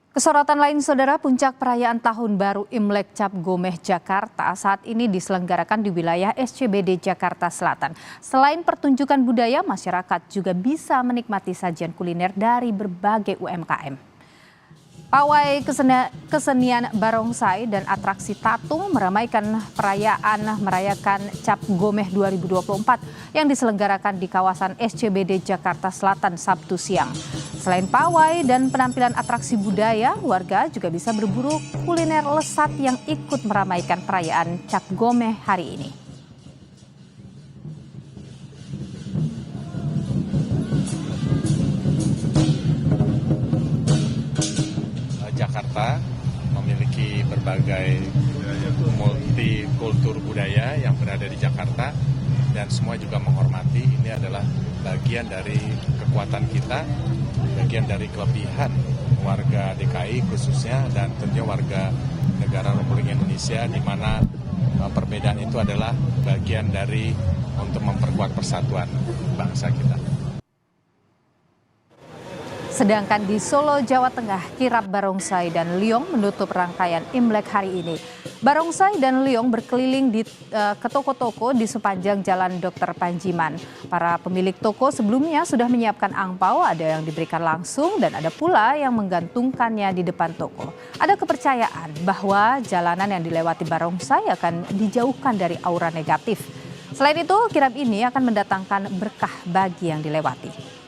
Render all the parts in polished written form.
Kesorotan lain, Saudara, puncak perayaan Tahun Baru Imlek Cap Gomeh Jakarta saat ini diselenggarakan di wilayah SCBD Jakarta Selatan. Selain pertunjukan budaya, masyarakat juga bisa menikmati sajian kuliner dari berbagai UMKM. Pawai kesenian barongsai dan atraksi tatung meramaikan perayaan merayakan Cap Gomeh 2024 yang diselenggarakan di kawasan SCBD Jakarta Selatan Sabtu siang. Selain pawai dan penampilan atraksi budaya, warga juga bisa berburu kuliner lesat yang ikut meramaikan perayaan Cap Gomeh hari ini. Jakarta memiliki berbagai multikultur budaya yang berada di Jakarta dan semua juga menghormati ini adalah bagian dari kekuatan kita, bagian dari kelebihan warga DKI khususnya dan tentunya warga negara Republik Indonesia di mana perbedaan itu adalah bagian dari untuk memperkuat persatuan bangsa kita. Sedangkan di Solo, Jawa Tengah, kirab barongsai dan liong menutup rangkaian Imlek hari ini. Barongsai dan liong berkeliling ke toko-toko di sepanjang Jalan Dr. Panjiman. Para pemilik toko sebelumnya sudah menyiapkan angpau, ada yang diberikan langsung dan ada pula yang menggantungkannya di depan toko. Ada kepercayaan bahwa jalanan yang dilewati barongsai akan dijauhkan dari aura negatif. Selain itu, kirab ini akan mendatangkan berkah bagi yang dilewati.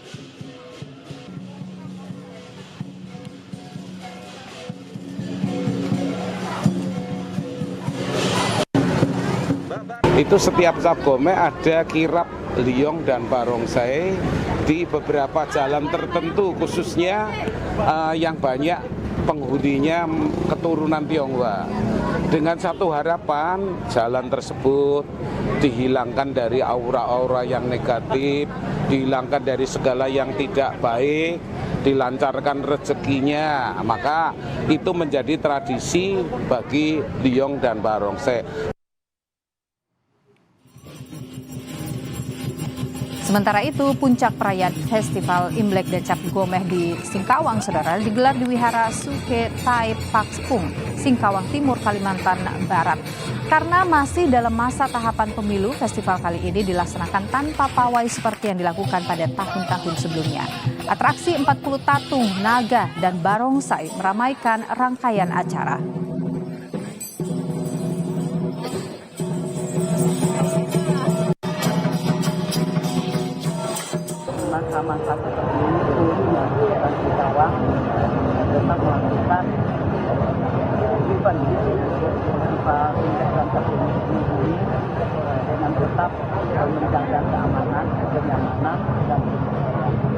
Itu setiap Cap Gomeh ada kirab, liong dan barongsai di beberapa jalan tertentu, khususnya yang banyak penghuninya keturunan Tionghoa. Dengan satu harapan, jalan tersebut dihilangkan dari aura-aura yang negatif, dihilangkan dari segala yang tidak baik, dilancarkan rezekinya. Maka itu menjadi tradisi bagi liong dan barongsai. Sementara itu, puncak perayaan Festival Imlek dan Cap Gomeh di Singkawang, Saudara, digelar di Wihara Suke Tai Pakpung, Singkawang Timur, Kalimantan Barat. Karena masih dalam masa tahapan pemilu, festival kali ini dilaksanakan tanpa pawai seperti yang dilakukan pada tahun-tahun sebelumnya. Atraksi 40 tatung, naga, dan barongsai meramaikan rangkaian acara. Masa-masa tertentu yang di Singkawang tetap melakukan event festival Imlek dan Cap Gomeh ini dengan tetap menjaga keamanan, kenyamanan dan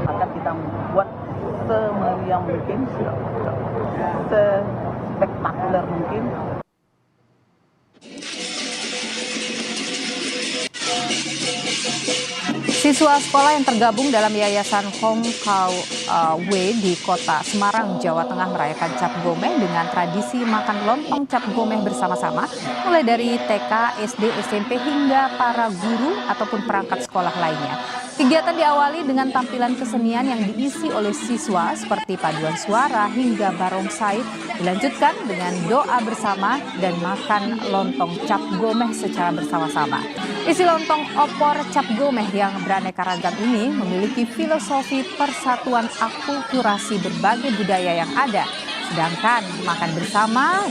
akan kita buat semeriah mungkin, sespektakuler mungkin. Siswa sekolah yang tergabung dalam Yayasan Hong Kau Wei di Kota Semarang, Jawa Tengah merayakan Cap Gomeh dengan tradisi makan lontong Cap Gomeh bersama-sama, mulai dari TK, SD, SMP hingga para guru ataupun perangkat sekolah lainnya. Kegiatan diawali dengan tampilan kesenian yang diisi oleh siswa seperti paduan suara hingga barongsai, dilanjutkan dengan doa bersama dan makan lontong Cap Gomeh secara bersama-sama. Isi lontong opor Cap Gomeh yang beraneka ragam ini memiliki filosofi persatuan akulturasi berbagai budaya yang ada. Sedangkan makan bersama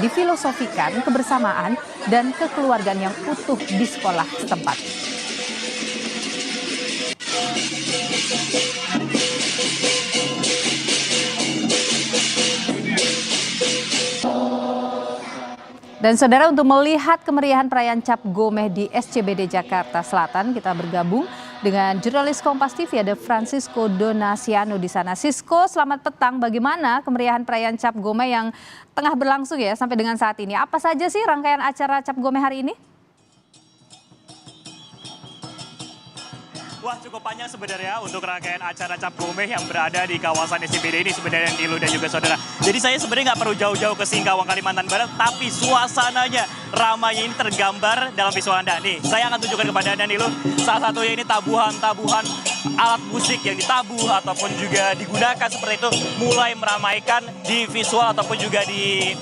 difilosofikan kebersamaan dan kekeluargaan yang utuh di sekolah setempat. Dan Saudara, untuk melihat kemeriahan perayaan Cap Gomeh di SCBD Jakarta Selatan, kita bergabung dengan jurnalis Kompas TV, ada Francisco Donasiano di sana. Sisko, selamat petang. Bagaimana kemeriahan perayaan Cap Gomeh yang tengah berlangsung ya sampai dengan saat ini? Apa saja sih rangkaian acara Cap Gomeh hari ini? Wah, cukup panjang sebenarnya untuk rangkaian acara Cap Gomeh yang berada di kawasan SCBD ini sebenarnya, Nilu dan juga saudara. Jadi saya sebenarnya nggak perlu jauh-jauh ke Singkawang, Kalimantan Barat, tapi suasananya ramai ini tergambar dalam visual Anda. Nih, saya akan tunjukkan kepada Anda, Nilu, salah satunya ini tabuhan-tabuhan alat musik yang ditabuh ataupun juga digunakan seperti itu mulai meramaikan di visual ataupun juga di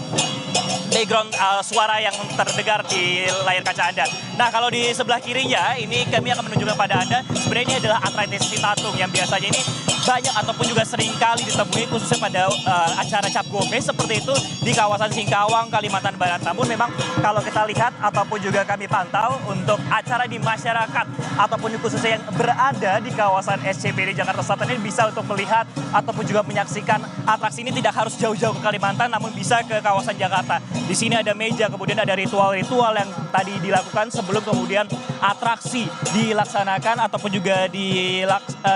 background suara yang terdengar di layar kaca Anda. Nah, kalau di sebelah kirinya ini kami akan menunjukkan pada Anda sebenarnya ini adalah atraksi tatung yang biasanya ini banyak ataupun juga sering kali ditemui khususnya pada acara Cap Gomeh seperti itu di kawasan Singkawang, Kalimantan Barat. Namun memang kalau kita lihat ataupun juga kami pantau untuk acara di masyarakat ataupun khususnya yang berada di kawasan SCBD Jakarta Selatan ini bisa untuk melihat ataupun juga menyaksikan atraksi ini tidak harus jauh-jauh ke Kalimantan namun bisa ke kawasan Jakarta. Di sini ada meja, kemudian ada ritual-ritual yang tadi dilakukan sebelum kemudian atraksi dilaksanakan ataupun juga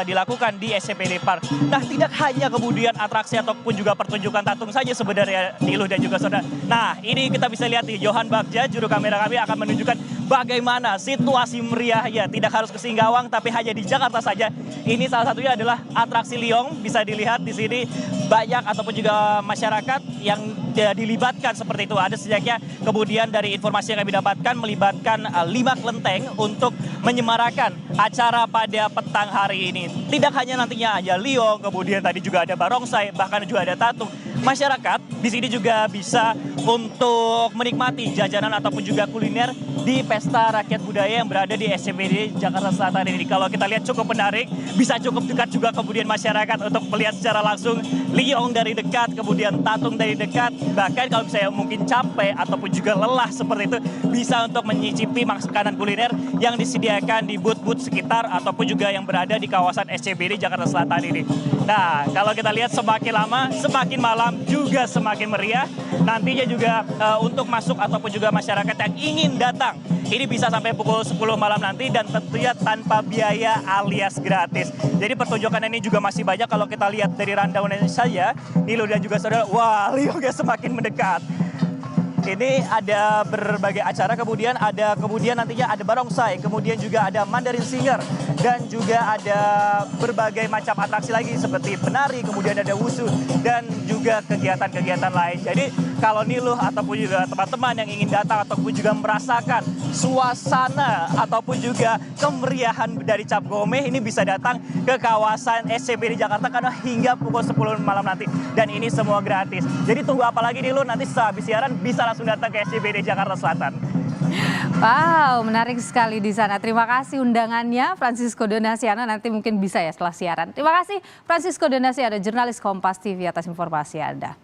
dilakukan di SCBD Park. Nah, tidak hanya kemudian atraksi ataupun juga pertunjukan tatung saja sebenarnya Niluh dan juga saudara. Nah, ini kita bisa lihat di Johan Bagja, juru kamera kami akan menunjukkan bagaimana situasi meriahnya. Tidak harus ke Singkawang, tapi hanya di Jakarta saja. Ini salah satunya adalah atraksi Liong. Bisa dilihat di sini banyak ataupun juga masyarakat yang dilibatkan seperti itu. Ada sejaknya kemudian dari informasi yang kami dapatkan melibatkan 5 kelenteng untuk menyemarakan acara pada petang hari ini. Tidak hanya nantinya aja Liong, kemudian tadi juga ada barongsai, bahkan juga ada tatung. Masyarakat di sini juga bisa untuk menikmati jajanan ataupun juga kuliner di Pesta Rakyat Budaya yang berada di SCBD Jakarta Selatan ini. Kalau kita lihat cukup menarik, bisa cukup dekat juga kemudian masyarakat untuk melihat secara langsung Liong dari dekat, kemudian tatung dari dekat. Bahkan kalau misalnya mungkin capek ataupun juga lelah seperti itu, bisa untuk menyicipi makanan kuliner yang disediakan di booth-booth sekitar ataupun juga yang berada di kawasan SCBD Jakarta Selatan ini. Nah, kalau kita lihat semakin lama, semakin malam juga semakin meriah. Nantinya juga untuk masuk ataupun juga masyarakat yang ingin datang, ini bisa sampai pukul 10 malam nanti dan tentunya tanpa biaya alias gratis. Jadi pertunjukan ini juga masih banyak kalau kita lihat dari rundown saja. Niluh dan juga saudara, wah Liongnya semakin mendekat. Ini ada berbagai acara, kemudian nantinya ada barongsai, kemudian juga ada Mandarin Singer, dan juga ada berbagai macam atraksi lagi seperti penari, kemudian ada wushu, dan juga kegiatan-kegiatan lain. Jadi kalau Niluh ataupun juga teman-teman yang ingin datang ataupun juga merasakan suasana ataupun juga kemeriahan dari Cap Gomeh ini bisa datang ke kawasan SCBD Jakarta karena hingga pukul 10 malam nanti. Dan ini semua gratis. Jadi tunggu apa lagi Niluh, nanti sehabis siaran bisa langsung datang ke SCBD Jakarta Selatan. Wow, menarik sekali di sana. Terima kasih undangannya Francisco Donasiana, nanti mungkin bisa ya setelah siaran. Terima kasih Francisco Donasiana, jurnalis Kompas TV atas informasi Anda.